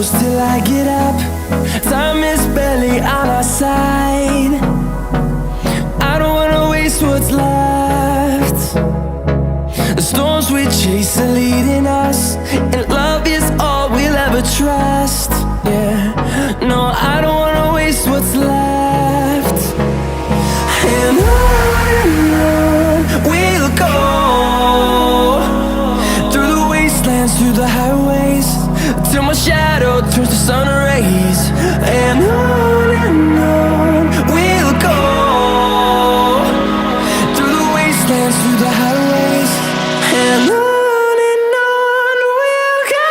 close till I get up. Time is barely on our side. I don't wanna waste what's left. The storms we chase are leading us, and love is all we'll ever trust. Yeah, no, I don't wanna waste what's left. And on we'll go, through the wastelands, through the highways, till my shadow turns to sun rays. And on we'll go, through the wastelands, through the highways, and on we'll go.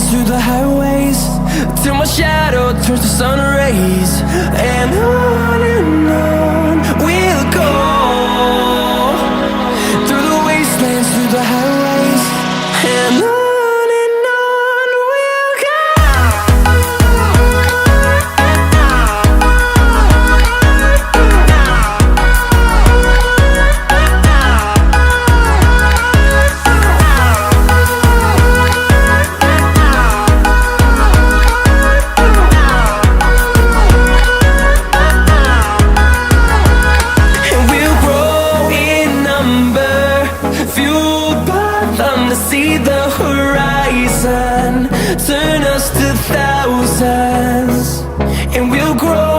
Through the highways, till my shadow turns to sun rays. And on we'll go, through the wastelands, through the highways, and on we'll go. See the horizon turn us to thousands, and we'll grow